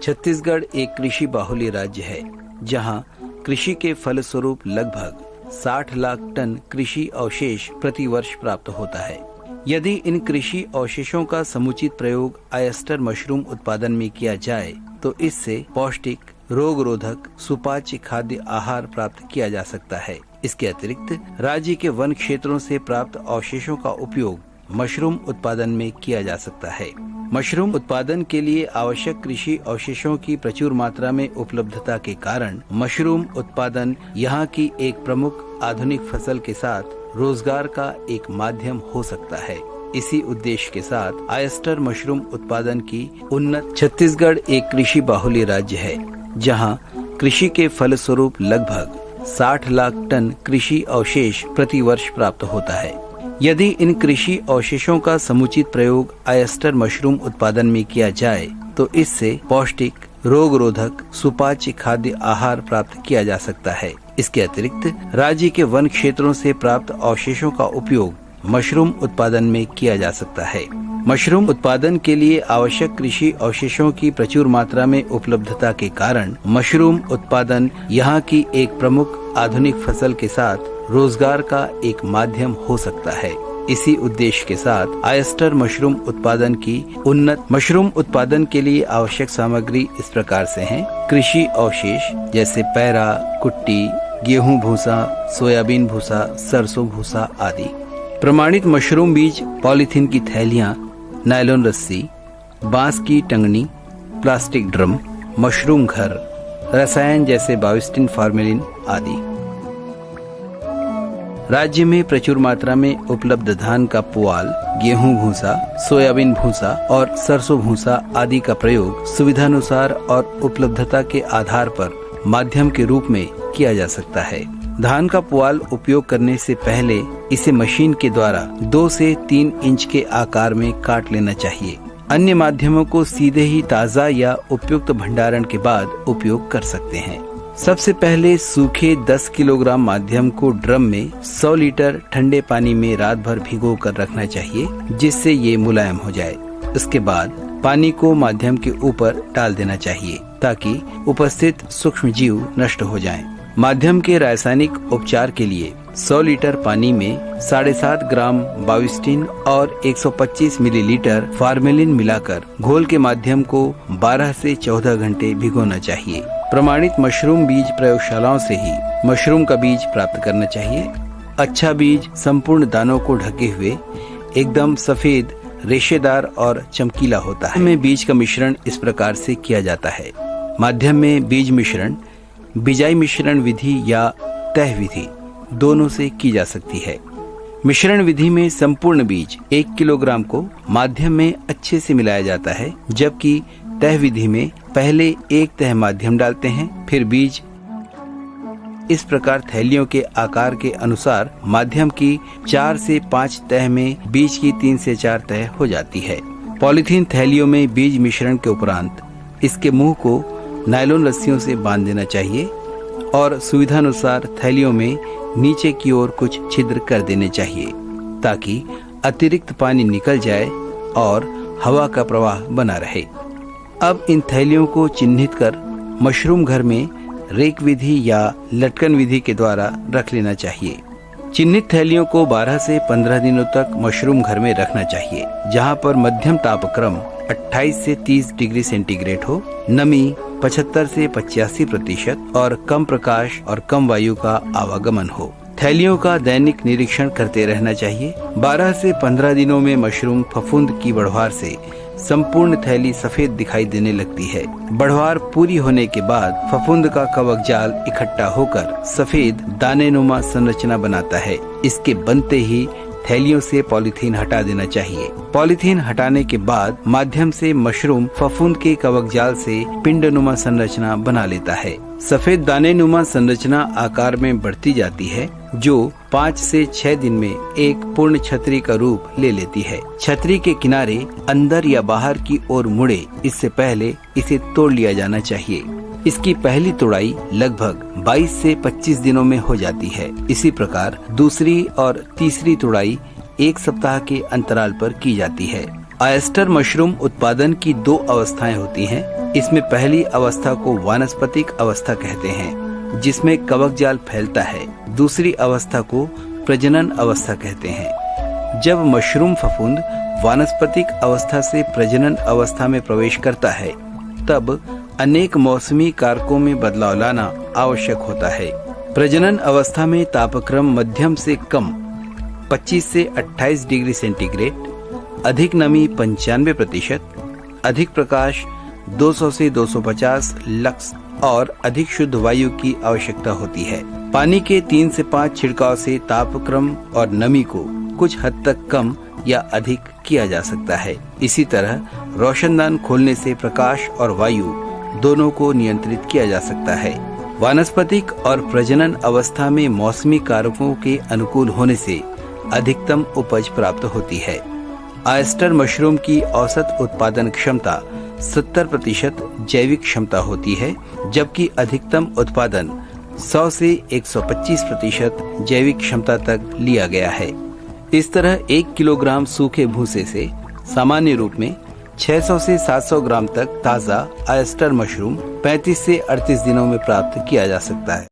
छत्तीसगढ़ एक कृषि बाहुल्य राज्य है, जहां कृषि के फलस्वरूप लगभग 60 लाख टन कृषि अवशेष प्रति वर्ष प्राप्त होता है। यदि इन कृषि अवशेषों का समुचित प्रयोग ऑयस्टर मशरूम उत्पादन में किया जाए तो इससे पौष्टिक, रोग रोधक, सुपाच्य खाद्य आहार प्राप्त किया जा सकता है। इसके अतिरिक्त राज्य के वन क्षेत्रों से प्राप्त अवशेषों का उपयोग मशरूम उत्पादन में किया जा सकता है। मशरूम उत्पादन के लिए आवश्यक कृषि अवशेषों की प्रचुर मात्रा में उपलब्धता के कारण मशरूम उत्पादन यहाँ की एक प्रमुख आधुनिक फसल के साथ रोजगार का एक माध्यम हो सकता है। इसी उद्देश्य के साथ ऑयस्टर मशरूम उत्पादन की उन्नत छत्तीसगढ़ एक कृषि बाहुल्य राज्य है, जहाँ कृषि के फलस्वरूप लगभग 60 लाख टन कृषि अवशेष प्रति वर्ष प्राप्त होता है। यदि इन कृषि अवशेषों का समुचित प्रयोग ऑयस्टर मशरूम उत्पादन में किया जाए तो इससे पौष्टिक, रोग रोधक, सुपाच्य खाद्य आहार प्राप्त किया जा सकता है। इसके अतिरिक्त राज्य के वन क्षेत्रों से प्राप्त अवशेषों का उपयोग मशरूम उत्पादन में किया जा सकता है। मशरूम उत्पादन के लिए आवश्यक कृषि अवशेषों की प्रचुर मात्रा में उपलब्धता के कारण मशरूम उत्पादन यहाँ की एक प्रमुख आधुनिक फसल के साथ रोजगार का एक माध्यम हो सकता है। इसी उद्देश्य के साथ ऑयस्टर मशरूम उत्पादन की उन्नत मशरूम उत्पादन के लिए आवश्यक सामग्री इस प्रकार से हैं: कृषि अवशेष जैसे पैरा, कुट्टी, गेहूं भूसा, सोयाबीन भूसा, सरसों भूसा आदि। प्रमाणित मशरूम बीज, पॉलीथीन की थैलियां, नायलॉन रस्सी, बांस की टंगनी, प्लास्टिक ड्रम, मशरूम घर, रसायन जैसे बाविस्टिन, फॉर्मेलिन आदि। राज्य में प्रचुर मात्रा में उपलब्ध धान का पुआल, गेहूं भूसा, सोयाबीन भूसा और सरसों भूसा आदि का प्रयोग सुविधानुसार और उपलब्धता के आधार पर माध्यम के रूप में किया जा सकता है। धान का पुआल उपयोग करने से पहले इसे मशीन के द्वारा 2 से 3 इंच के आकार में काट लेना चाहिए। अन्य माध्यमों को सीधे ही ताज़ा या उपयुक्त भंडारण के बाद उपयोग कर सकते हैं। सबसे पहले सूखे 10 किलोग्राम माध्यम को ड्रम में 100 लीटर ठंडे पानी में रात भर भिगो कर रखना चाहिए, जिससे ये मुलायम हो जाए। उसके बाद पानी को माध्यम के ऊपर डाल देना चाहिए ताकि उपस्थित सूक्ष्म जीव नष्ट हो जाएं। माध्यम के रासायनिक उपचार के लिए 100 लीटर पानी में 7.5 ग्राम बाविस्टिन और 125 मिलीलीटर फॉर्मेलिन मिलाकर घोल के माध्यम को 12 से 14 घंटे भिगोना चाहिए। प्रमाणित मशरूम बीज प्रयोगशालाओं से ही मशरूम का बीज प्राप्त करना चाहिए। अच्छा बीज संपूर्ण दानों को ढके हुए एकदम सफेद, रेशेदार और चमकीला होता है। में बीज का मिश्रण इस प्रकार से किया जाता है। माध्यम में बीज मिश्रण बिजाई मिश्रण विधि या तह विधि दोनों से की जा सकती है। मिश्रण विधि में संपूर्ण बीज 1 किलोग्राम को माध्यम में अच्छे से मिलाया जाता है, जबकि तह विधि में पहले 1 तह माध्यम डालते हैं, फिर बीज। इस प्रकार थैलियों के आकार के अनुसार माध्यम की 4 से 5 तह में बीज की 3 से 4 तह हो जाती है। पॉलीथीन थैलियों में बीज मिश्रण के उपरांत इसके मुंह को नायलॉन रस्सियों से बांध देना चाहिए और सुविधानुसार थैलियों में नीचे की ओर कुछ छिद्र कर देने चाहिए ताकि अतिरिक्त पानी निकल जाए और हवा का प्रवाह बना रहे। अब इन थैलियों को चिन्हित कर मशरूम घर में रेक विधि या लटकन विधि के द्वारा रख लेना चाहिए। चिन्हित थैलियों को 12 से 15 दिनों तक मशरूम घर में रखना चाहिए, जहां पर मध्यम तापक्रम 28 से 30 डिग्री सेंटीग्रेड हो, नमी 75 से 85% और कम प्रकाश और कम वायु का आवागमन हो। थैलियों का दैनिक निरीक्षण करते रहना चाहिए। 12 से 15 दिनों में मशरूम फफूंद की बढ़वार से संपूर्ण थैली सफेद दिखाई देने लगती है। बढ़वार पूरी होने के बाद फफूंद का कवक जाल इकट्ठा होकर सफेद दानेनुमा संरचना बनाता है। इसके बनते ही थैलियों से पॉलीथीन हटा देना चाहिए। पॉलीथीन हटाने के बाद माध्यम से मशरूम फफूंद के कवक जाल से पिंडनुमा संरचना बना लेता है। सफेद दानेनुमा संरचना आकार में बढ़ती जाती है, जो 5 से 6 दिन में एक पूर्ण छतरी का रूप ले लेती है। छतरी के किनारे अंदर या बाहर की ओर मुड़े, इससे पहले इसे तोड़ लिया जाना चाहिए। इसकी पहली तोड़ाई लगभग 22 से 25 दिनों में हो जाती है। इसी प्रकार दूसरी और तीसरी तोड़ाई 1 सप्ताह के अंतराल पर की जाती है। ऑयस्टर मशरूम उत्पादन की 2 अवस्थाएं होती हैं। इसमें पहली अवस्था को वानस्पतिक अवस्था कहते हैं, जिसमें कवक जाल फैलता है। दूसरी अवस्था को प्रजनन अवस्था कहते हैं। जब मशरूम फफूंद वानस्पतिक अवस्था से प्रजनन अवस्था में प्रवेश करता है, तब अनेक मौसमी कारकों में बदलाव लाना आवश्यक होता है। प्रजनन अवस्था में तापक्रम मध्यम से कम 25 से 28 डिग्री सेंटीग्रेड, अधिक नमी 95%, अधिक प्रकाश 200 से 250 लक्स और अधिक शुद्ध वायु की आवश्यकता होती है। पानी के 3 से 5 छिड़काव से तापक्रम और नमी को कुछ हद तक कम या अधिक किया जा सकता है। इसी तरह रोशनदान खोलने से प्रकाश और वायु दोनों को नियंत्रित किया जा सकता है। वानस्पतिक और प्रजनन अवस्था में मौसमी कारकों के अनुकूल होने से अधिकतम उपज प्राप्त होती है। ऑयस्टर मशरूम की औसत उत्पादन क्षमता 70% जैविक क्षमता होती है, जबकि अधिकतम उत्पादन 100 से 125% जैविक क्षमता तक लिया गया है। इस तरह 1 किलोग्राम सूखे भूसे से सामान्य रूप में 600 से 700 ग्राम तक ताज़ा ऑयस्टर मशरूम 35 से 38 दिनों में प्राप्त किया जा सकता है।